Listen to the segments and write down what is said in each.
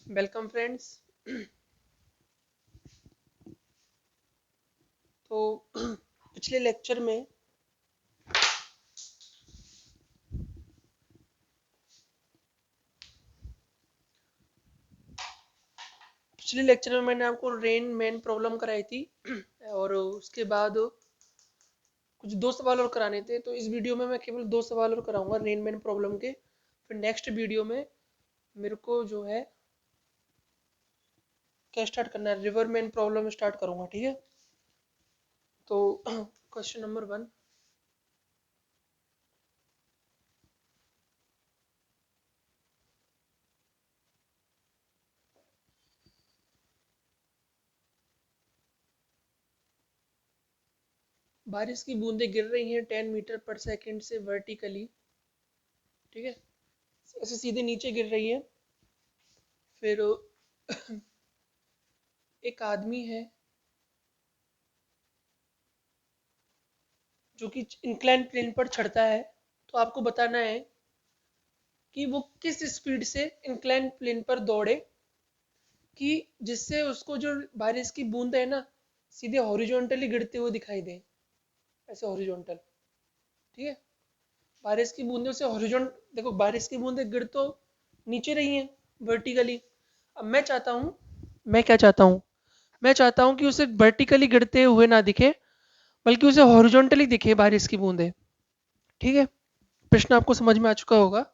Welcome friends. तो पिछले lecture में मैंने आपको रेन मैन प्रॉब्लम कराई थी और उसके बाद कुछ दो सवाल और कराने थे। तो इस वीडियो में मैं केवल दो सवाल और कराऊंगा रेन मैन प्रॉब्लम के। फिर नेक्स्ट वीडियो में मेरे को जो है क्या स्टार्ट करना है, रिवर मैन प्रॉब्लम स्टार्ट करूंगा। ठीक है, तो क्वेश्चन नंबर 1। बारिश की बूंदें गिर रही हैं 10 मीटर पर सेकंड से वर्टिकली। ठीक है, ऐसे सीधे नीचे गिर रही है। फिर एक आदमी है जो कि इंक्लाइन प्लेन पर चढ़ता है। तो आपको बताना है कि वो किस स्पीड से इंक्लाइन प्लेन पर दौड़े कि जिससे उसको जो बारिश की बूंद है ना सीधे हॉरिजॉन्टली गिरते हुए दिखाई दे, ऐसे हॉरिजॉन्टल। ठीक है, बारिश की बूंदे से हॉरिजॉन्ट, देखो बारिश की बूंदें गिर तो नीचे रही हैं वर्टिकली। अब मैं चाहता हूँ, मैं क्या चाहता हूँ, मैं चाहता हूँ कि उसे वर्टिकली गिरते हुए ना दिखे बल्कि उसे हॉरिजॉन्टली दिखे बारिश की बूंदें। ठीक है, प्रश्न आपको समझ में आ चुका होगा।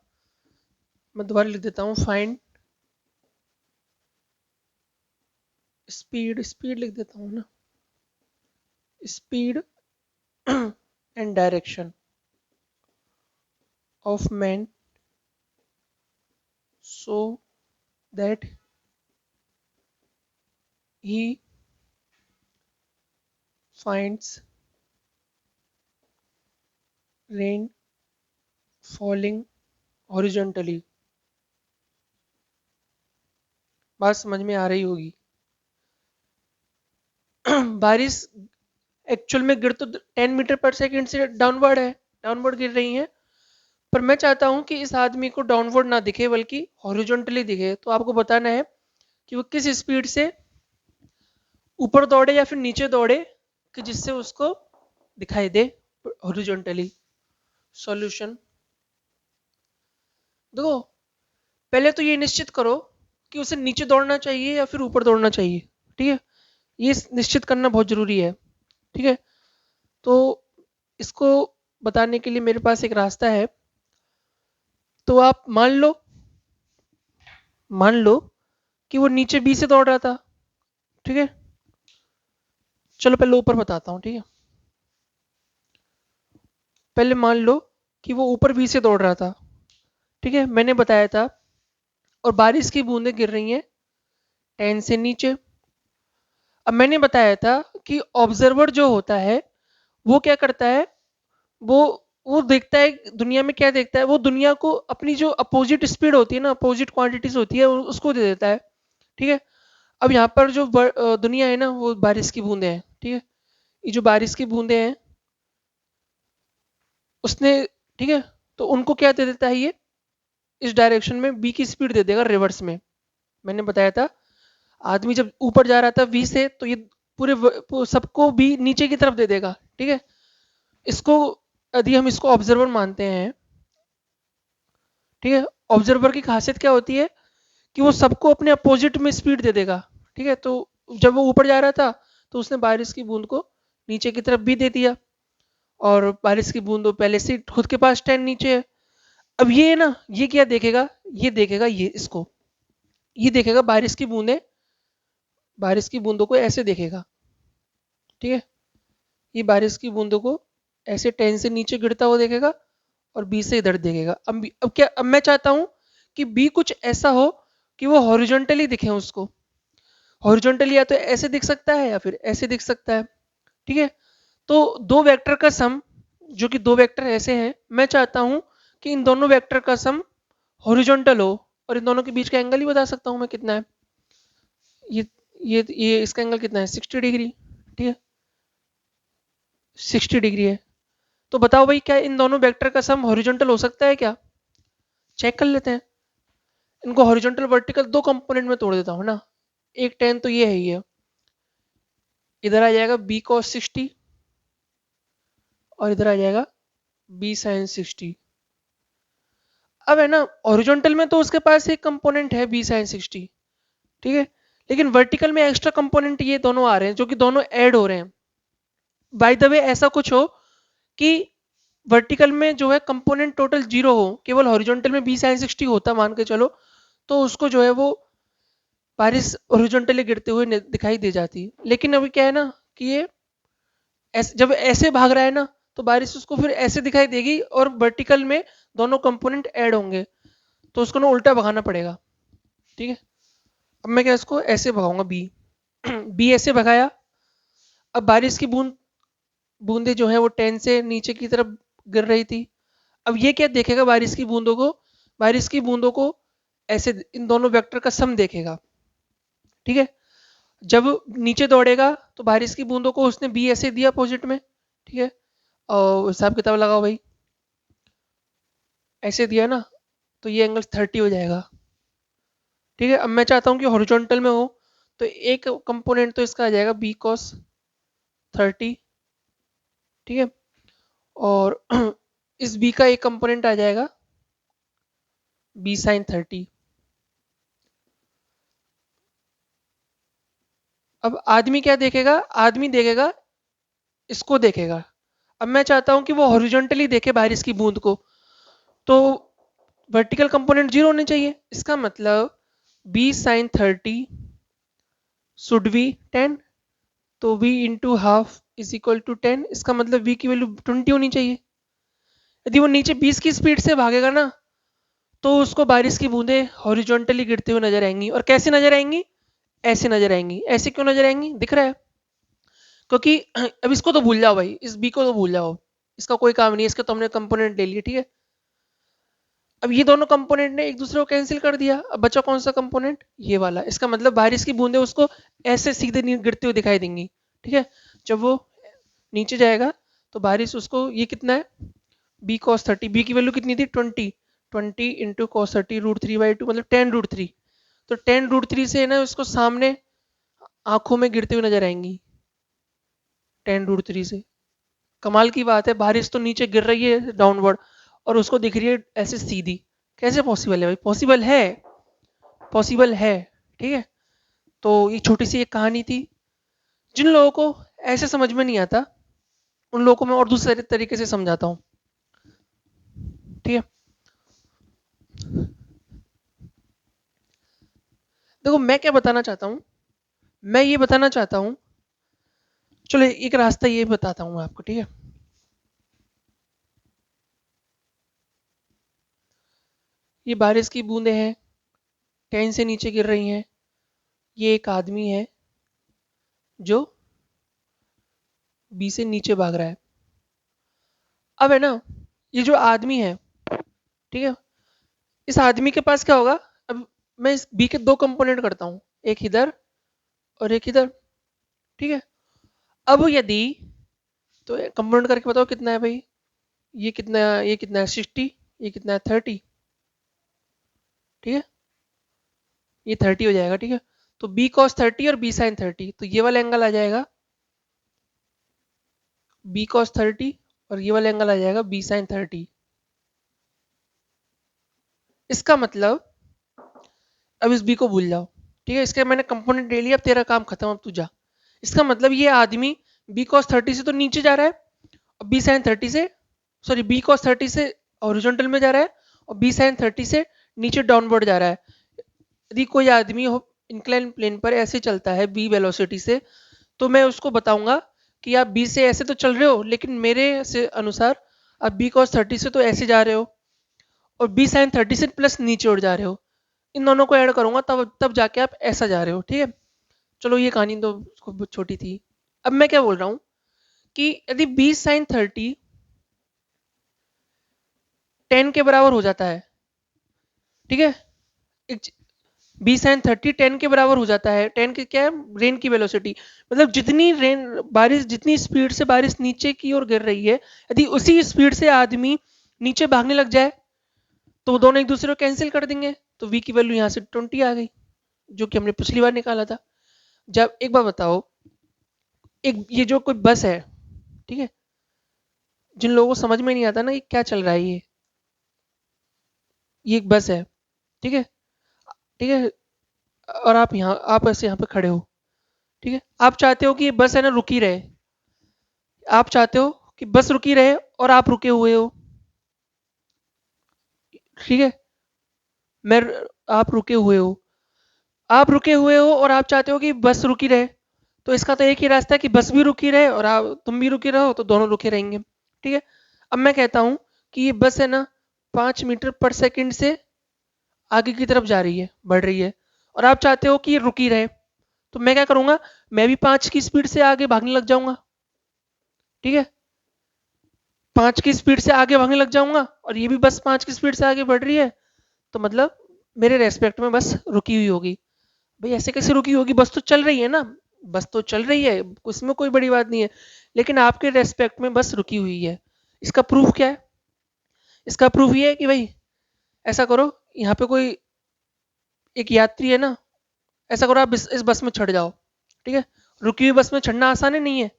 मैं दोबारा लिख देता हूँ, फाइंड स्पीड लिख देता हूँ ना, speed and direction of man so that he finds rain falling horizontally। बात समझ में आ रही होगी। बारिश एक्चुअल में गिर तो 10 मीटर पर सेकंड से डाउनवर्ड है, डाउनवर्ड गिर रही है। पर मैं चाहता हूं कि इस आदमी को डाउनवर्ड ना दिखे बल्कि हॉरिजॉन्टली दिखे। तो आपको बताना है कि वो किस स्पीड से ऊपर दौड़े या फिर नीचे दौड़े कि जिससे उसको दिखाई दे हॉरिजॉन्टली। सॉल्यूशन देखो, पहले तो ये निश्चित करो कि उसे नीचे दौड़ना चाहिए या फिर ऊपर दौड़ना चाहिए। ठीक है, ये निश्चित करना बहुत जरूरी है। ठीक है, तो इसको बताने के लिए मेरे पास एक रास्ता है। तो आप मान लो कि वो नीचे बी से दौड़ रहा था। ठीक है, चलो पहले ऊपर बताता हूँ। ठीक है, पहले मान लो कि वो ऊपर बी से दौड़ रहा था। ठीक है, मैंने बताया था, और बारिश की बूंदें गिर रही हैं 10 से नीचे। अब मैंने बताया था कि ऑब्जर्वर जो होता है वो क्या करता है, वो वो देखता है दुनिया में क्या देखता है, वो दुनिया को अपनी जो अपोजिट स्पीड होती है ना, अपोजिट क्वांटिटीज होती है उसको दे देता है। ठीक है, अब यहाँ पर जो दुनिया है ना वो बारिश की बूंदे हैं। ठीक है, ये जो बारिश की बूंदे हैं उसने, ठीक है, तो उनको क्या दे देता है, ये इस डायरेक्शन में बी की स्पीड दे देगा रिवर्स में। मैंने बताया था आदमी जब ऊपर जा रहा था वी से तो ये सबको बी नीचे की तरफ दे देगा। ठीक है, इसको यदि हम इसको ऑब्जर्वर मानते हैं, ठीक है, ऑब्जर्वर की खासियत क्या होती है कि वो सबको अपने अपोजिट में स्पीड दे देगा। ठीक है, तो जब वो ऊपर जा रहा था तो उसने बारिश की बूंद को नीचे की तरफ भी दे दिया, और बारिश की बूंद पहले से खुद के पास 10 नीचे है। अब ये ना, ये क्या देखेगा, ये देखेगा, ये इसको, ये देखेगा बारिश की बूंदों को ऐसे देखेगा। ठीक है, ये बारिश की बूंदों को ऐसे 10 से नीचे गिरता हुआ देखेगा और बी से इधर देखेगा। अब मैं चाहता हूं कि बी कुछ ऐसा हो कि वो हॉरिजॉन्टली दिखे उसको। हॉरिजॉन्टली या तो ऐसे दिख सकता है या फिर ऐसे दिख सकता है। ठीक है, तो दो वेक्टर का सम, जो कि दो वेक्टर ऐसे हैं, मैं चाहता हूं कि इन दोनों वेक्टर का सम हॉरिजॉन्टल हो, और इन दोनों के बीच का एंगल ही बता सकता हूं मैं कितना है। ये ये इसका एंगल कितना है, 60 डिग्री। ठीक है, 60 डिग्री है। तो बताओ भाई, क्या इन दोनों वेक्टर का सम हॉरिजॉन्टल हो सकता है क्या? चेक कर लेते हैं। इनको हॉरिजॉन्टल वर्टिकल दो कंपोनेंट में तोड़ देता हूँ ना। एक tan तो ये है, ये इधर आ जाएगा b cos 60 और इधर आ जाएगा b sin 60। अब है ना, हॉरिजॉन्टल में तो उसके पास एक कंपोनेंट है b sin 60, ठीक है, लेकिन वर्टिकल में एक्स्ट्रा कंपोनेंट ये दोनों आ रहे हैं जो कि दोनों ऐड हो रहे हैं। बाय द वे ऐसा कुछ हो कि वर्टिकल में जो है कंपोनेंट टोटल जीरो हो, केवल हॉरिजॉन्टल में b sin 60 होता मान के चलो, तो उसको जो है वो बारिश हॉरिजॉन्टली गिरते हुए दिखाई दे जाती। लेकिन अभी क्या है ना कि ये जब ऐसे भाग रहा है ना, तो बारिश उसको फिर ऐसे दिखाई देगी और वर्टिकल में दोनों कंपोनेंट ऐड होंगे, तो उसको ना उल्टा भगाना पड़ेगा, ठीक है। अब मैं क्या इसको ऐसे भगाऊंगा बी बी ऐसे भगाया। अब बारिश की बूंदे जो है वो टेन से नीचे की तरफ गिर रही थी। अब ये क्या देखेगा, बारिश की बूंदों को ऐसे इन दोनों वेक्टर का सम देखेगा, ठीक है। जब नीचे दौड़ेगा तो बारिश की बूंदों को उसने बी ऐसे दिया अपोजिट में, ठीक है, और हिसाब किताब लगाओ भाई, ऐसे दिया ना, तो ये एंगल 30 हो जाएगा, ठीक है। अब मैं चाहता हूँ कि हॉरिजॉन्टल में हो, तो एक कंपोनेंट तो इसका आ जाएगा बी कॉस 30, ठीक है, और इस बी का एक कंपोनेंट आ जाएगा बी साइन 30। अब आदमी क्या देखेगा, आदमी देखेगा, इसको देखेगा। अब मैं चाहता हूं कि वो हॉरिजॉन्टली देखे बारिश की बूंद को, तो वर्टिकल कंपोनेंट जीरो होने चाहिए। इसका मतलब बी साइन 30 शुड बी 10, तो v into half is equal to 10। इसका मतलब v की वैल्यू 20 होनी चाहिए। यदि वो नीचे 20 की स्पीड से भागेगा ना, तो उसको बारिश की बूंदें हॉरिजॉन्टली गिरते हुए नजर आएंगी। और कैसे नजर आएंगी, ऐसे नजर आएंगी। ऐसे क्यों नजर आएंगी, दिख रहा है, क्योंकि अब इसको तो भूल जाओ भाई, इस बी को तो भूल जाओ, इसका कोई काम नहीं है, इसका तो हमने कंपोनेंट ले लिए, ठीक है। अब ये दोनों कंपोनेंट ने एक दूसरे को कैंसिल कर दिया। अब बचा कौन सा कंपोनेंट, ये वाला। इसका मतलब बारिश की बूंदें उसको ऐसे सीधे गिरते हुए दिखाई देंगी, ठीक है। जब वो नीचे जाएगा तो बारिश उसको, ये कितना है बी कॉस 30, बी की वैल्यू कितनी थी 20, 20 इंटू कॉस 30 √3/2 मतलब 10√3। तो 10√3 से ना उसको सामने आंखों में गिरते हुए नजर आएंगी 10√3 से। कमाल की बात है, बारिश तो नीचे गिर रही है डाउनवर्ड और उसको दिख रही है ऐसे सीधी। कैसे पॉसिबल है भाई, पॉसिबल है, पॉसिबल है, ठीक है। तो ये छोटी सी एक कहानी थी। जिन लोगों को ऐसे समझ में नहीं आता, उन लोगों को मैं और दूसरे तरीके से समझाता हूँ, ठीक है। देखो मैं क्या बताना चाहता हूँ, मैं ये बताना चाहता हूँ, चलो एक रास्ता ये बताता हूँ आपको, ठीक है। ये बारिश की बूंदें हैं, 10 से नीचे गिर रही हैं। ये एक आदमी है जो बी से नीचे भाग रहा है। अब है ना, ये जो आदमी है, ठीक है, इस आदमी के पास क्या होगा। अब मैं इस बी के दो कंपोनेंट करता हूँ, एक इधर और एक इधर, ठीक है। अब यदि, तो कंपोनेंट करके बताओ कितना है भाई, ये कितना है 60, ये कितना है 30, ठीक है, ये 30 हो जाएगा, ठीक है। तो बी कॉस 30 और बी साइन 30, तो ये वाला एंगल आ जाएगा बी कॉस 30 और ये वाला एंगल आ जाएगा बी साइन 30। इसका मतलब अब इस बी को भूल जाओ, ठीक है, इसके मैंने कंपोनेंट ले लिया, अब तेरा काम खत्म, अब तू जा। इसका मतलब ये आदमी बी कॉस 30 से तो नीचे जा रहा है, और बी साइन 30 से, सॉरी बी कॉस 30 से हॉरिजॉन्टल में जा रहा है, और बी साइन 30 से नीचे डाउनवर्ड जा रहा है। यदि कोई आदमी हो इंक्लाइन प्लेन पर ऐसे चलता है बी वेलोसिटी से, तो मैं उसको बताऊंगा कि आप बी से ऐसे तो चल रहे हो, लेकिन मेरे से अनुसार आप बी कॉस 30 से तो ऐसे जा रहे हो, और बी साइन 30 से प्लस नीचे उड़ जा रहे हो। इन दोनों को ऐड करूंगा तब तब जाके आप ऐसा जा रहे हो, ठीक है। चलो ये कहानी तो छोटी थी। अब मैं क्या बोल रहा हूँ कि यदि बी साइन 30 10 के बराबर हो जाता है, ठीक है, बी साइन 30 10 के बराबर हो जाता है। 10 की क्या है, रेन की वेलोसिटी, मतलब जितनी रेन बारिश, जितनी स्पीड से बारिश नीचे की ओर गिर रही है, यदि उसी स्पीड से आदमी नीचे भागने लग जाए, तो दोनों एक दूसरे को कैंसिल कर देंगे। तो v की वैल्यू यहाँ से 20 आ गई, जो कि हमने पिछली बार निकाला था। जब एक बार बताओ, एक ये जो कोई बस है, ठीक है, जिन लोगों को समझ में नहीं आता ना ये क्या चल रहा है, ये एक बस है, ठीक है, ठीक है, और आप ऐसे यहाँ पे खड़े हो, ठीक है, आप चाहते हो कि ये बस है ना रुकी रहे, आप चाहते हो कि बस रुकी रहे और आप रुके हुए हो, ठीक है, मैं आप रुके हुए हो, आप रुके हुए हो और आप चाहते हो कि बस रुकी रहे, तो इसका तो एक ही रास्ता है कि बस भी रुकी रहे और आप तुम भी रुके रहो, तो दोनों रुके रहेंगे, ठीक है। अब मैं कहता हूं कि ये बस है ना 5 मीटर पर सेकंड से आगे की तरफ जा रही है, बढ़ रही है, और आप चाहते हो कि ये रुकी रहे, तो मैं क्या करूंगा, मैं भी 5 की स्पीड से आगे भागने लग जाऊंगा, ठीक है, 5 की स्पीड से आगे भागने लग जाऊंगा और ये भी बस 5 की स्पीड से आगे बढ़ रही है, तो मतलब मेरे रेस्पेक्ट में बस रुकी हुई होगी। भाई ऐसे कैसे रुकी होगी, बस तो चल रही है ना, बस तो चल रही है, उसमें कोई बड़ी बात नहीं है, लेकिन आपके रेस्पेक्ट में बस रुकी हुई है। इसका प्रूफ क्या है, इसका प्रूफ ये है कि भाई ऐसा करो, यहाँ पे कोई एक यात्री है ना, ऐसा करो आप इस बस में चढ़ जाओ, ठीक है, रुकी हुई बस में चढ़ना आसान है नहीं है,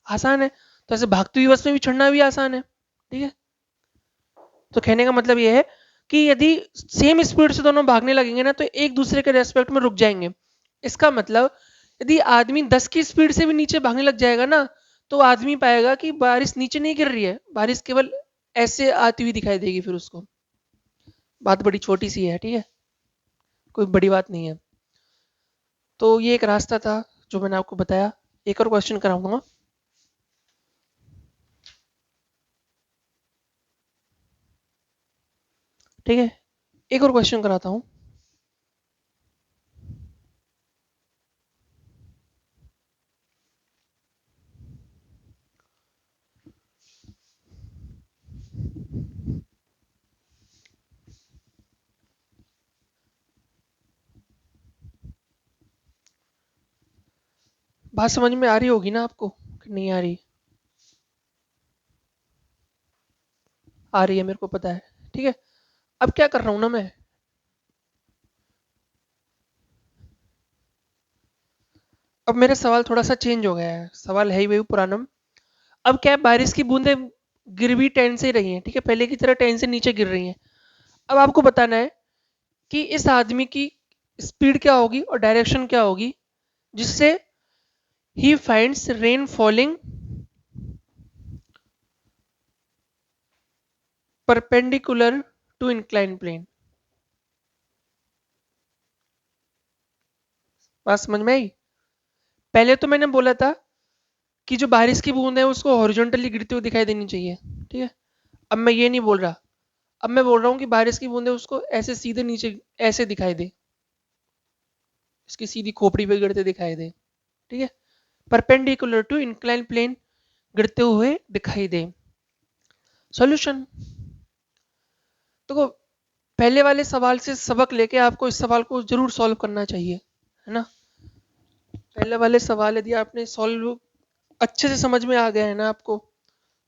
आसान है, तो ऐसे भागती हुई बस में भी चढ़ना भी आसान है, ठीक है। तो कहने का मतलब ये है कि यदि सेम स्पीड से दोनों भागने लगेंगे ना, तो एक दूसरे के रेस्पेक्ट में रुक जाएंगे। इसका मतलब यदि आदमी 10 की स्पीड से भी नीचे भागने लग जाएगा ना, तो आदमी पाएगा कि बारिश नीचे नहीं गिर रही है, बारिश केवल ऐसे आती हुई दिखाई देगी फिर उसको। बात बड़ी छोटी सी है, ठीक है, कोई बड़ी बात नहीं है। तो ये एक रास्ता था जो मैंने आपको बताया। एक और क्वेश्चन कराऊंगा। ठीक है, एक और क्वेश्चन कराता हूँ। बात समझ में आ रही होगी ना आपको कि नहीं आ रही? आ रही है, मेरे को पता है, ठीक है। अब क्या कर रहा हूं ना मैं, अब मेरा सवाल थोड़ा सा चेंज हो गया है, सवाल है ही वही पुराना। अब क्या है, बारिश की बूंदें गिर भी टेन से ही रही हैं, ठीक है, पहले की तरह टेन से नीचे गिर रही हैं। अब आपको बताना है कि इस आदमी की स्पीड क्या होगी और डायरेक्शन क्या होगी, जिससे ही finds rain falling perpendicular to incline plane. बात समझ में आई? पहले तो मैंने बोला था कि जो बारिश की बूंद है उसको हॉरिजॉन्टली गिरती हुई दिखाई देनी चाहिए, ठीक है। अब मैं ये नहीं बोल रहा, अब मैं बोल रहा हूँ कि बारिश की बूंदें उसको ऐसे सीधे नीचे ऐसे दिखाई दे, इसकी सीधी खोपड़ी पे गिरते दिखाई दे, ठीक है, परपेंडिकुलर टू इंक्लाइन प्लेन गिरते हुए दिखाई दे। सॉल्यूशन, तो पहले वाले सवाल से सबक लेके आपको इस सवाल को जरूर सॉल्व करना चाहिए, है ना। पहले वाले सवाल यदि आपने सॉल्व अच्छे से समझ में आ गया है ना आपको,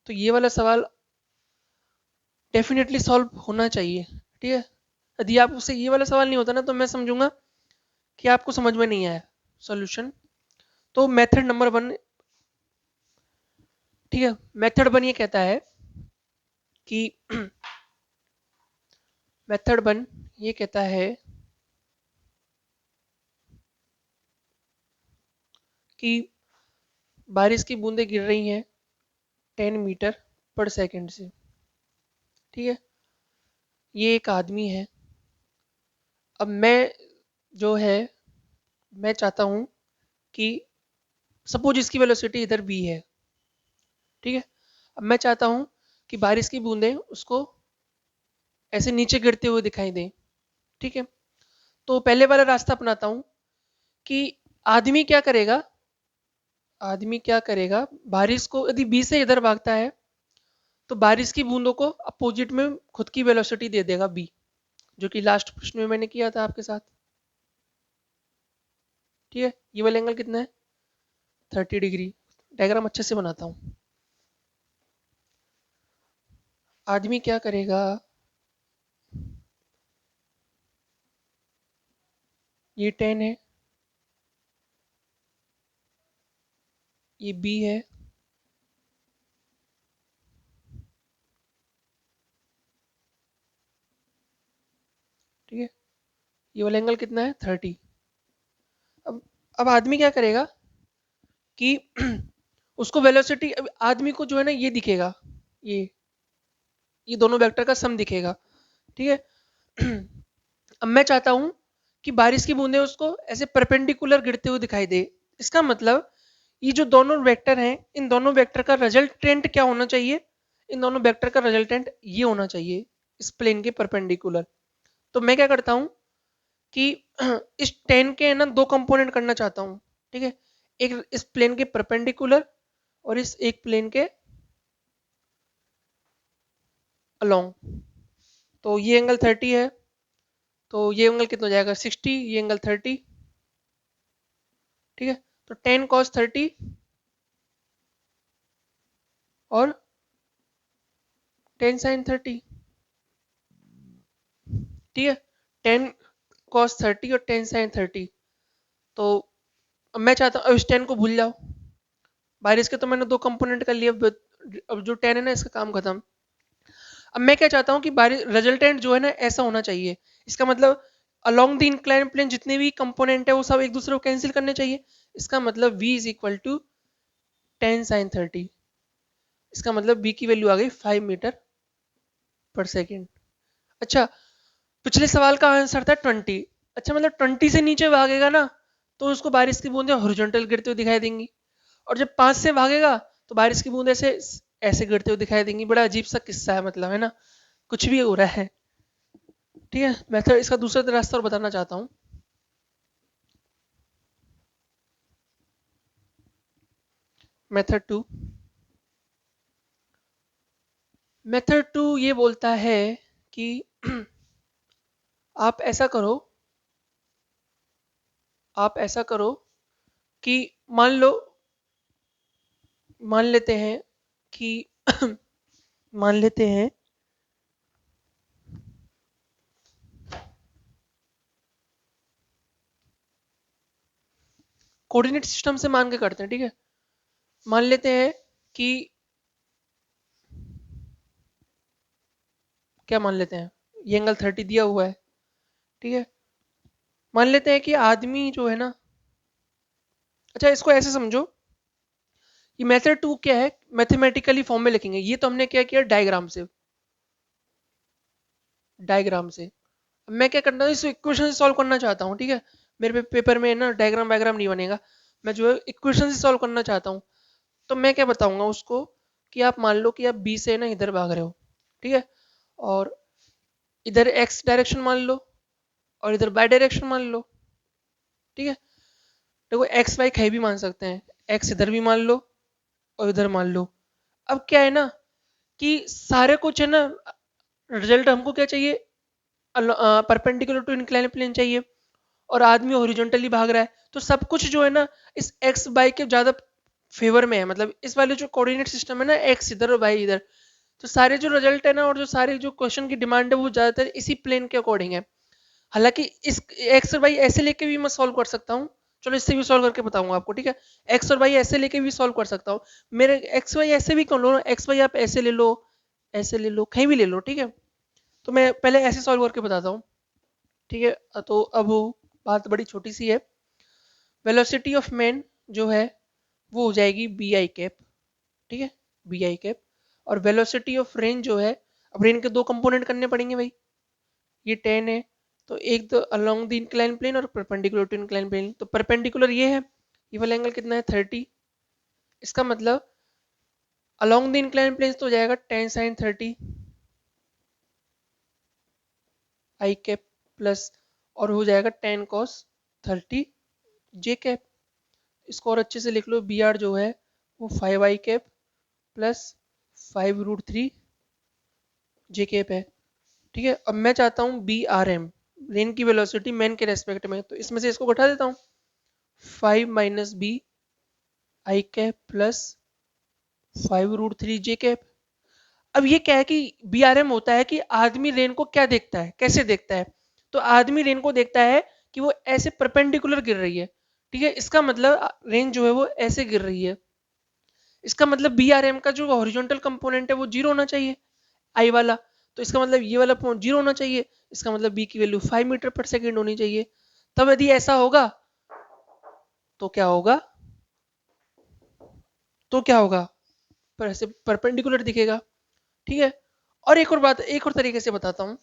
तो ये वाला सवाल डेफिनेटली सॉल्व होना चाहिए, ठीक है। यदि आपसे ये वाला सवाल नहीं होता ना, तो मैं समझूंगा कि आपको समझ में नहीं आया सॉल्यूशन। तो मेथड नंबर 1, ठीक है, मेथड 1 ये कहता है कि मेथड 1 ये कहता है कि बारिश की बूंदें गिर रही हैं 10 मीटर पर सेकंड से, ठीक है, ये एक आदमी है। अब मैं जो है, मैं चाहता हूं कि सपोज इसकी वेलोसिटी इधर v है, ठीक है। अब मैं चाहता हूं कि बारिश की बूंदें उसको ऐसे नीचे गिरते हुए दिखाई दें, ठीक है। तो पहले वाला रास्ता अपनाता हूं कि आदमी क्या करेगा, आदमी क्या करेगा, बारिश को यदि बी से इधर भागता है, तो बारिश की बूंदों को अपोजिट में खुद की वेलोसिटी दे देगा बी, जो कि लास्ट प्रश्न में मैंने किया था आपके साथ, ठीक है। ये वाला एंगल कितना है, 30 डिग्री। डायग्राम अच्छे से बनाता हूँ। आदमी क्या करेगा, ये 10 है, ये B है, ठीक है। ये वाला एंगल कितना है 30। अब अब आदमी क्या करेगा कि उसको वेलोसिटी, आदमी को जो है ना ये दिखेगा, ये ये दोनों वेक्टर का सम दिखेगा, ठीक है। अब मैं चाहता हूं कि बारिश की बूंदें उसको ऐसे परपेंडिकुलर गिरते हुए दिखाई दे। इसका मतलब ये जो दोनों वेक्टर हैं, इन दोनों वेक्टर का रिजल्टेंट क्या होना चाहिए, इन दोनों वेक्टर का रिजल्टेंट ये होना चाहिए इस प्लेन के परपेंडिकुलर। तो मैं क्या करता हूं कि इस टेन के ना दो कंपोनेंट करना चाहता हूं, ठीक है। एक इस प्लेन के परपेंडिकुलर और इस एक प्लेन के अलोंग। तो ये एंगल 30 है, तो ये एंगल कितना हो जाएगा 60, ये एंगल 30, ठीक है। तो 10 cos 30 और 10 sin 30, ठीक है। 10 cos 30 और 10 sin 30। तो अब मैं चाहता हूँ अब इस 10 को भूल जाओ, बारिश के तो मैंने दो कंपोनेंट कर लिया, अब जो 10 है ना इसका काम खत्म। अब मैं क्या चाहता हूँ कि बारिश रिजल्टेंट जो है ना ऐसा होना चाहिए। इसका मतलब अलोंग द इंक्लाइन प्लेन जितने भी कंपोनेंट है वो सब एक दूसरे को कैंसिल करने चाहिए। इसका मतलब v is equal to 10 sin 30। इसका मतलब v की वैल्यू आ गई 5 मीटर पर सेकेंड। अच्छा, पिछले सवाल का आंसर था 20। अच्छा, मतलब 20 से नीचे भागेगा ना तो उसको बारिश की बूंदें हॉरिजॉन्टल गिरते हुए दिखाई देंगी, और जब 5 से भागेगा तो बारिश की बूंदें ऐसे ऐसे गिरते हुए दिखाई देंगी। बड़ा अजीब सा किस्सा है, मतलब है ना, कुछ भी हो रहा है, ठीक है। मेथड इसका दूसरा रास्ता और बताना चाहता हूँ। मेथड टू, मेथड टू ये बोलता है कि आप ऐसा करो, आप ऐसा करो कि मान लो, मान लेते हैं कि मान लेते हैं कोऑर्डिनेट सिस्टम से मान के करते हैं, ठीक है। मान लेते हैं कि क्या मान लेते हैं, ये एंगल 30 दिया हुआ है, ठीक है। मान लेते हैं कि आदमी जो है ना, अच्छा इसको ऐसे समझो, ये मेथड टू क्या है, मैथमेटिकली फॉर्म में लिखेंगे। ये तो हमने क्या किया डायग्राम से, डायग्राम से। अब मैं क्या करना है, इस इक्वेशन से सॉल्व करना चाहता हूँ, ठीक है। मेरे पेपर में ना डायग्राम वायग्राम नहीं बनेगा, मैं जो है इक्वेशन से सॉल्व करना चाहता हूँ। तो मैं क्या बताऊंगा उसको कि आप मान लो कि आप बी से ना इधर भाग रहे हो, ठीक है, और इधर एक्स डायरेक्शन मान लो और इधर वाई डायरेक्शन मान लो, ठीक है। देखो एक्स वाई कहीं भी मान सकते हैं, एक्स इधर भी मान लो और इधर मान लो। अब क्या है ना कि सारे कुछ है ना, रिजल्ट हमको क्या चाहिए, परपेंडिकुलर टू इंक्लाइन प्लेन चाहिए, और आदमी हॉरिजॉन्टली भाग रहा है, तो सब कुछ जो है ना इस एक्स बाई के ज्यादा फेवर में है। मतलब इस वाले जो कोऑर्डिनेट सिस्टम है ना, एक्स इधर और वाई इधर, तो सारे जो रिजल्ट है ना और जो सारे जो क्वेश्चन की डिमांड है वो ज्यादातर इसी प्लेन के अकॉर्डिंग है। हालांकि इस एक्स और वाई ऐसे लेके भी मैं सॉल्व कर सकता हूँ, चलो इससे भी सॉल्व करके बताऊंगा आपको, ठीक है। एक्स और वाई ऐसे लेके भी सॉल्व कर सकता हूँ, मेरे एक्स वाई ऐसे भी कर लो, एक्स वाई आप ऐसे ले लो, ऐसे ले लो, कहीं भी ले लो, ठीक है। तो मैं पहले ऐसे सॉल्व करके बताता हूँ, ठीक है। तो अब बात बड़ी छोटी सी है, वेलोसिटी ऑफ मैन जो है वो हो जाएगी बी आई कैप, ठीक है, बी आई कैप। और वेलोसिटी ऑफ रेन जो है, अब रेन के दो कंपोनेंट करने पड़ेंगे भाई, ये 10 है, तो एक तो अलोंग द इंक्लाइन प्लेन और परपेंडिकुलर टू इंक्लाइन प्लेन। तो परपेंडिकुलर ये है, ये वाला एंगल कितना है 30। इसका मतलब अलोंग द इंक्लाइन प्लेन तो हो जाएगा 10 sin 30 आई कैप प्लस, और हो जाएगा 10 cos 30 जे कैप। इसको और अच्छे से लिख लो, बी आर जो है वो 5 I cap plus 5√3 J cap है, ठीक है। अब मैं चाहता हूँ बी आर एम, रेन की वेलोसिटी मैन के रेस्पेक्ट में, तो इसमें से इसको घटा देता हूँ, 5 minus B I cap plus 5√3 J cap. अब ये क्या है कि बी आर एम होता है कि आदमी रेन को क्या देखता है, कैसे देखता है, तो आदमी रेन को देखता है कि वो ऐसे परपेंडिकुलर गिर रही है, ठीक है। इसका मतलब रेंज जो है वो ऐसे गिर रही है। इसका मतलब बी आर एम का जो हॉरिजॉन्टल कंपोनेंट है वो जीरो होना चाहिए, आई वाला। तो इसका मतलब ये वाला पॉइंट जीरो होना चाहिए। इसका मतलब बी की वैल्यू 5 मीटर पर सेकेंड होनी चाहिए। तब यदि ऐसा होगा तो क्या होगा, तो क्या होगा, पर ऐसे परपेंडिकुलर दिखेगा, ठीक है। और एक और बात, एक और तरीके से बताता हूँ।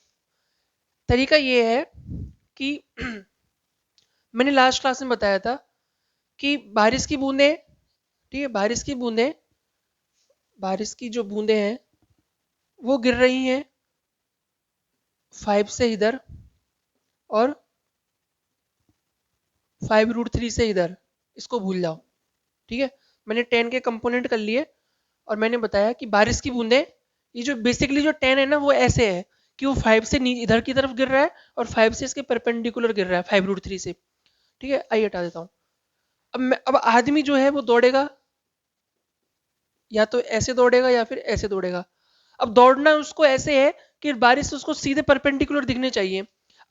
तरीका ये है कि मैंने लास्ट क्लास में बताया था कि बारिश की बूंदें, ठीक है, बारिश की बूंदें, बारिश की जो बूंदें हैं वो गिर रही हैं 5 से इधर और 5√3 से इधर, इसको भूल जाओ, ठीक है। मैंने 10 के कंपोनेंट कर लिए और मैंने बताया कि बारिश की बूंदें, ये जो बेसिकली जो 10 है ना वो ऐसे है कि वो 5 से इधर की तरफ गिर रहा है और 5 से इसके परपेंडिकुलर गिर रहा है 5√3 से, ठीक है। आइए हटा देता हूँ। अब आदमी जो है वो दौड़ेगा, या तो ऐसे दौड़ेगा या फिर ऐसे दौड़ेगा। अब दौड़ना उसको ऐसे है कि बारिश उसको सीधे परपेंडिकुलर दिखने चाहिए।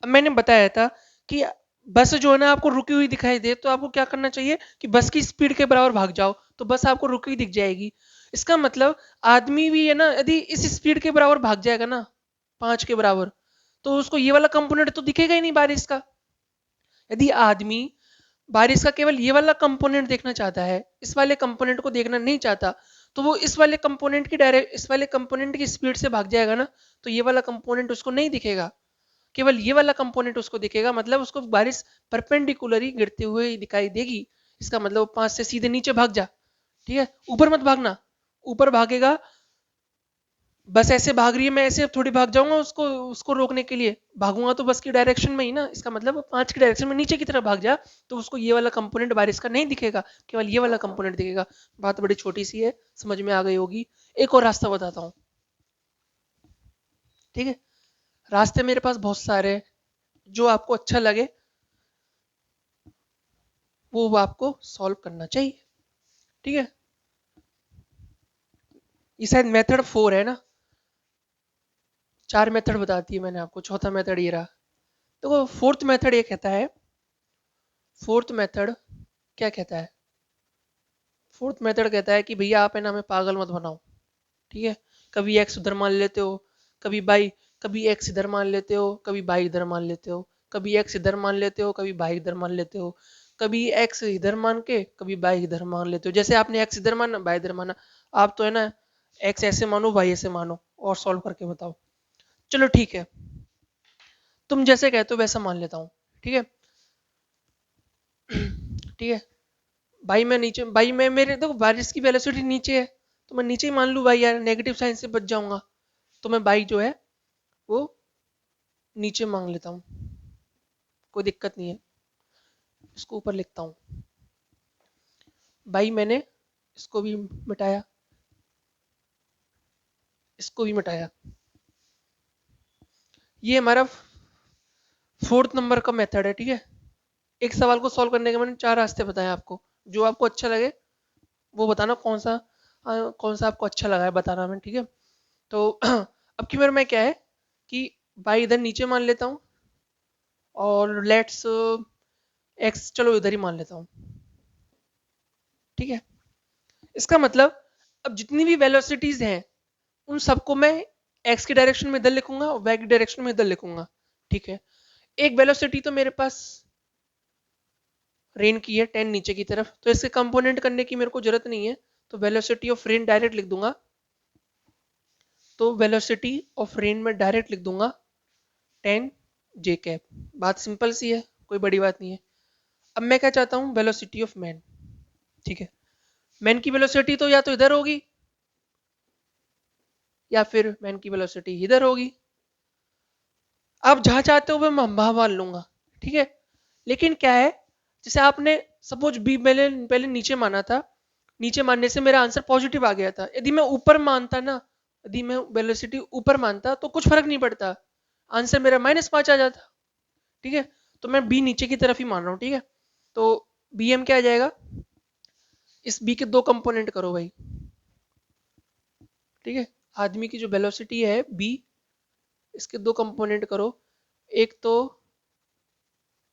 अब मैंने बताया था कि बस जो है ना आपको रुकी हुई दिखाई दे तो आपको क्या करना चाहिए कि बस की स्पीड के बराबर भाग जाओ, तो बस आपको रुकी हुई दिख जाएगी। इसका मतलब आदमी भी है ना, यदि इस स्पीड के बराबर भाग जाएगा ना, 5 के बराबर, तो उसको ये वाला कंपोनेंट तो दिखेगा ही नहीं बारिश का। यदि आदमी बारिश का केवल ये वाला कंपोनेंट देखना चाहता है, इस वाले कंपोनेंट को देखना नहीं चाहता, तो वो इस वाले कंपोनेंट की डायरेक्ट, इस वाले कंपोनेंट की स्पीड से भाग जाएगा ना, तो ये वाला कंपोनेंट उसको नहीं दिखेगा, केवल ये वाला कंपोनेंट उसको दिखेगा। मतलब उसको बारिश परपेंडिकुलरी गिरते हुए दिखाई देगी। इसका मतलब वो 5 से सीधे नीचे भाग जा, ठीक है, ऊपर मत भागना। ऊपर भागेगा, बस ऐसे भाग रही है, मैं ऐसे थोड़ी भाग जाऊंगा उसको, उसको रोकने के लिए भागूंगा तो बस की डायरेक्शन में ही ना। इसका मतलब वो 5 की डायरेक्शन में नीचे की तरफ भाग जा, तो उसको ये वाला कंपोनेंट बारिश का नहीं दिखेगा, केवल ये वाला कंपोनेंट दिखेगा। बात बड़ी छोटी सी है, समझ में आ गई होगी। एक और रास्ता बताता हूँ, ठीक है। रास्ते मेरे पास बहुत सारे हैं, जो आपको अच्छा लगे वो आपको सॉल्व करना चाहिए, ठीक है। ये शायद मेथड 4 है ना, 4 मेथड बताती है मैंने आपको, चौथा मेथड ये रहा। तो फोर्थ मेथड ये कहता है, फोर्थ मेथड क्या कहता है, फोर्थ मेथड कहता है कि भैया आप है ना हमें पागल मत बनाओ, ठीक है। कभी एक्स उधर मान लेते हो, कभी बाई, कभी एक्स इधर मान लेते हो, कभी बाई इधर मान लेते हो, कभी एक्स इधर मान लेते हो, कभी बाई इधर मान लेते हो, कभी एक्स इधर मान के कभी बाई इधर मान लेते हो। जैसे आपने एक्स इधर माना, बाई इधर माना। आप तो है ना एक्स ऐसे मानो, बाई ऐसे मानो, और सॉल्व करके बताओ। चलो ठीक है, तुम जैसे कहते हो वैसा मान लेता हूँ, ठीक है। ठीक है, भाई मैं नीचे, भाई मैं, मेरे देखो बारिश की वेलोसिटी नीचे है, तो मैं नीचे ही मान लूँ भाई, यार नेगेटिव साइन से बच जाऊंगा। तो मैं बाई जो है वो नीचे मांग लेता हूँ, कोई दिक्कत नहीं है। इसको ऊपर लिखता हूँ, बाई मैंने इसको भी मिटाया, इसको भी मिटाया। ये हमारा फोर्थ नंबर का मेथड है, ठीक है। एक सवाल को सॉल्व करने के मैंने 4 रास्ते बताए आपको, जो आपको अच्छा लगे वो बताना, कौन सा आपको अच्छा लगा है बताना मैं, ठीक है। तो अब की मेरे में क्या है कि बाई इधर नीचे मान लेता हूँ, और लेट्स एक्स चलो इधर ही मान लेता हूँ, ठीक है। इसका मतलब अब जितनी भी वेलोसिटीज हैं उन सबको मैं एक्स की डायरेक्शन में इधर लिखूंगा और वाई की डायरेक्शन में इधर लिखूंगा, ठीक है। एक वेलोसिटी तो मेरे पास रेन की है 10 नीचे की तरफ, तो इसके कंपोनेंट करने की मेरे को जरूरत नहीं है, तो वेलोसिटी ऑफ रेन डायरेक्ट लिख दूंगा। तो वेलोसिटी ऑफ रेन में डायरेक्ट लिख दूंगा 10 जे कैप। बात सिंपल सी है, कोई बड़ी बात नहीं है। अब मैं क्या चाहता हूँ, वेलोसिटी ऑफ मैन, ठीक है। मैन की वेलोसिटी तो या तो इधर होगी या फिर मैन की वेलोसिटी इधर होगी। आप जहां चाहते हो मैं वहां मान लूंगा, ठीक है। लेकिन क्या है, जैसे आपने सपोज बी पहले पहले नीचे माना था, नीचे मानने से मेरा आंसर पॉजिटिव आ गया था। यदि मैं ऊपर मानता ना, यदि मैं वेलोसिटी ऊपर मानता तो कुछ फर्क नहीं पड़ता, आंसर मेरा -5 आ जाता, ठीक है। तो मैं बी नीचे की तरफ ही मान रहा हूँ, ठीक है। तो बी एम क्या आ जाएगा, इस बी के दो कंपोनेंट करो भाई, ठीक है। आदमी की जो वेलोसिटी है बी, इसके दो कंपोनेंट करो। एक तो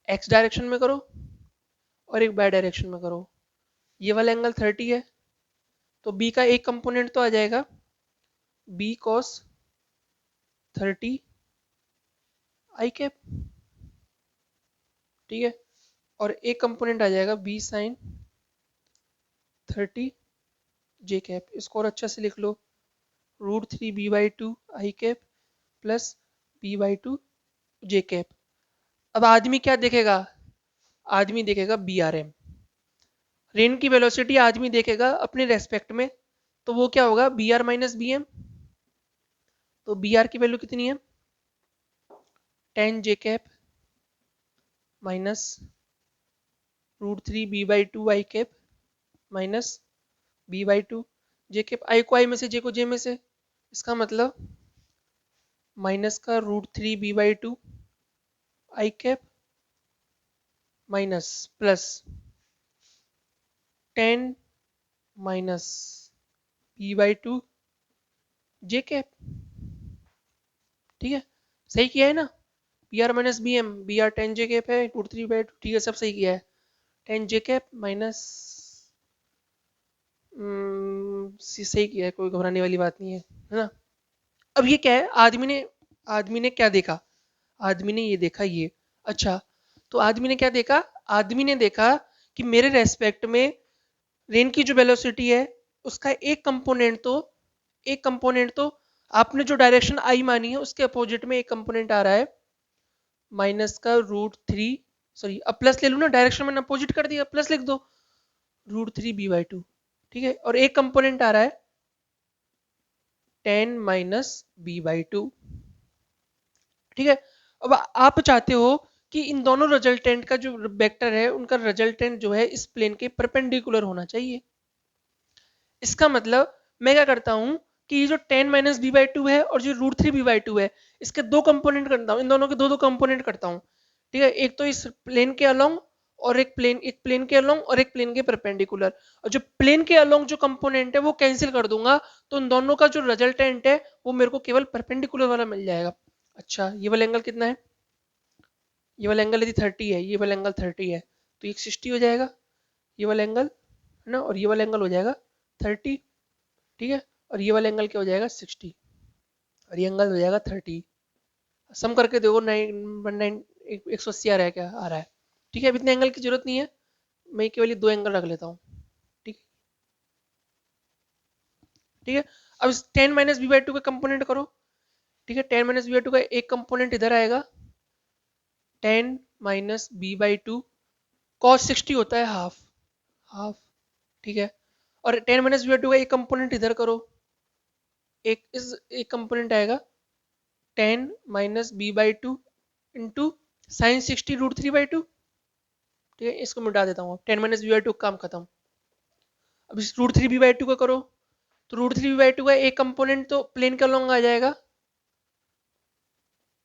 एक्स डायरेक्शन में करो और एक वाई डायरेक्शन में करो। ये वाला एंगल 30 है, तो बी का एक कंपोनेंट तो आ जाएगा बी कॉस 30 आई कैप, ठीक है, और एक कंपोनेंट आ जाएगा बी साइन 30 जे कैप। इसको और अच्छा से लिख लो, √3 b/2 I cap plus b/2 J cap. अब आदमी क्या देखेगा? आदमी देखेगा बी आर एम, रेन की वेलोसिटी आदमी देखेगा अपने रेस्पेक्ट में, तो वो क्या होगा B R minus B M. तो बी आर की वैल्यू कितनी है 10 J cap minus √3 b/2 I cap minus b/2 J cap. I को आई में से, जे को जे में से, इसका मतलब माइनस का √3 b/2 I cap minus plus 10 minus b/2 J cap. ठीक है, सही किया है ना? B R minus B M, B R 10 J cap है, √3/2, ठीक है, सब सही किया है। 10 जे कैप माइनस सही किया है, कोई घबराने वाली बात नहीं है ना? अब ये क्या है, आदमी ने क्या देखा? आदमी ने ये देखा ये। अच्छा, तो आदमी ने क्या देखा? आदमी ने देखा कि मेरे रेस्पेक्ट में रेन की जो वेलोसिटी है उसका एक कंपोनेंट तो आपने जो डायरेक्शन आई मानी है उसके अपोजिट में एक कंपोनेंट आ रहा है माइनस का √3, सॉरी अब प्लस ले लूँ ना, डायरेक्शन मैंने अपोजिट कर दिया, प्लस लिख दो, √3 b/2, ठीक है, और एक कंपोनेंट आ रहा है 10 माइनस b/2, ठीक है। अब आप चाहते हो कि इन दोनों रिजल्टेंट का जो वेक्टर है उनका रिजल्टेंट जो है इस प्लेन के परपेंडिकुलर होना चाहिए। इसका मतलब मैं क्या करता हूं कि ये जो 10 माइनस b/2 है और जो √3 b/2 है, इसके दो कंपोनेंट करता हूं, इन दोनों के दो दो कंपोनेंट करता हूं, ठीक है। एक तो इस प्लेन के अलोंग और एक प्लेन के अलोंग और एक प्लेन के परपेंडिकुलर, और जो प्लेन के अलोंग जो कंपोनेंट है वो कैंसिल कर दूंगा, तो इन दोनों का जो रिजल्टेंट है वो मेरे को केवल परपेंडिकुलर वाला मिल जाएगा। अच्छा, ये वाला एंगल कितना है? ये वाला एंगल यदि 30 है, ये वाला एंगल 30 है, तो ये 60 हो जाएगा, ये वाला एंगल है ना, और ये वाला एंगल हो जाएगा 30, ठीक है, और ये वाला एंगल क्या हो जाएगा 60, और ये एंगल हो जाएगा 30। सम करके देखो, 180 आ रहा है, क्या आ रहा है? ठीक है, अब इतने एंगल की जरूरत नहीं है, मैं केवल ये दो एंगल रख लेता हूँ, ठीक ठीक है। अब इस 10 माइनस b/2 का कंपोनेंट करो, ठीक है, 10 माइनस b/2 का एक कंपोनेंट इधर आएगा 10 माइनस b/2 cos 60 होता है हाफ, हाफ, ठीक है, और 10 माइनस b/2 का एक कंपोनेंट इधर करो, एक कंपोनेंट आएगा 10 माइनस b/2 इंटू साइन 60 √3/2, ठीक है, इसको मिटा देता हूँ, 10 माइनस b/2 काम खत्म। अब इस √3 b/2 का करो, तो √3 b/2 का एक कंपोनेंट तो प्लेन के अलोंग आ जाएगा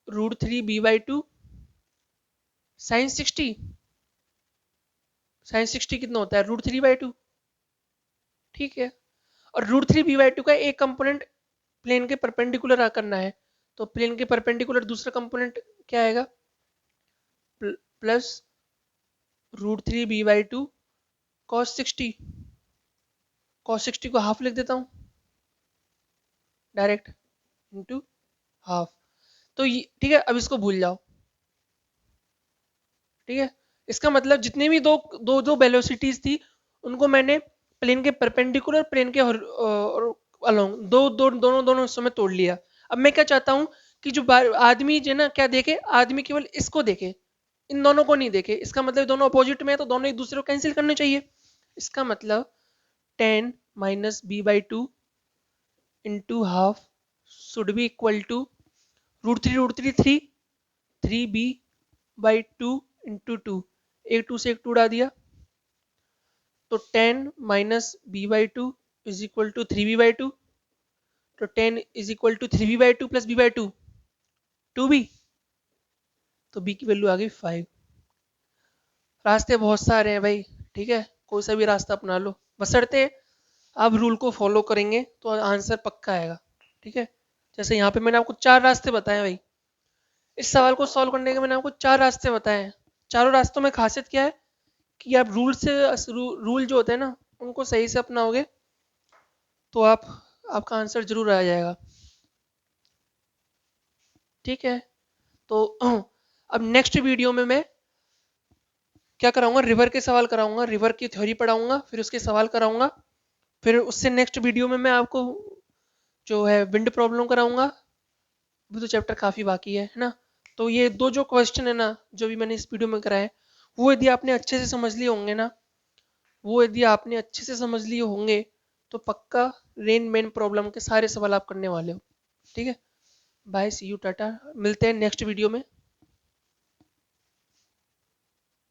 √3 b/2 साइन 60, साइन 60 कितना होता है √3/2, ठीक है, और √3 b/2 का एक कंपोनेंट प्लेन के परपेंडिकुलर करना है, तो प्लेन के परपेंडिकुलर दूसरा कंपोनेंट क्या आएगा प्लस √3 b/2 cos 60, cos 60 को हाफ लिख देता हूँ डायरेक्ट, इंटू हाफ, तो ये ठीक है। अब इसको भूल जाओ, ठीक है, इसका मतलब जितने भी दो दो दो वेलोसिटीज थी उनको मैंने प्लेन के परपेंडिकुलर, प्लेन के अलोंग दोनों दोनों हिस्सों में तोड़ लिया। अब मैं क्या चाहता हूं कि जो आदमी जो ना क्या देखे, आदमी केवल इसको देखे, इन दोनों को नहीं देखे, इसका मतलब दोनों अपोजिट में है तो दोनों एक दूसरे को कैंसिल करने चाहिए। इसका मतलब 10 minus b/2 into half should be equal to √3 3, 3b/2 into 2, एक 2 से एक 2 उड़ा दिया, तो 10 minus b/2 is equal to 3b/2, तो 10 is equal to 3b/2 plus b/2 2b, तो b की वैल्यू आ गई 5। रास्ते बहुत सारे हैं भाई, ठीक है, कोई सा भी रास्ता अपना लो, बशर्ते आप रूल को फॉलो करेंगे तो आंसर पक्का आएगा, ठीक है। जैसे यहाँ पे मैंने आपको चार रास्ते बताए भाई, इस सवाल को सॉल्व करने के मैंने आपको चार रास्ते बताए हैं, चारों रास्तों में खासियत क्या है कि आप रूल जो होते हैं ना उनको सही से अपनाओगे तो आपका आंसर जरूर आ जाएगा। ठीक है, तो अब नेक्स्ट वीडियो में मैं क्या कराऊंगा, रिवर के सवाल कराऊंगा, रिवर की थ्योरी पढ़ाऊंगा, फिर उसके सवाल कराऊंगा। फिर उससे नेक्स्ट वीडियो में मैं आपको जो है विंड प्रॉब्लम कराऊंगा। अभी तो चैप्टर काफ़ी बाकी है ना। तो ये दो जो क्वेश्चन है ना जो भी मैंने इस वीडियो में कराए, वो यदि आपने अच्छे से समझ लिए होंगे ना, वो यदि आपने अच्छे से समझ लिए होंगे तो पक्का रेन मेन प्रॉब्लम के सारे सवाल आप करने वाले हो। ठीक है, बाय, सी यू, टाटा, मिलते हैं नेक्स्ट वीडियो में।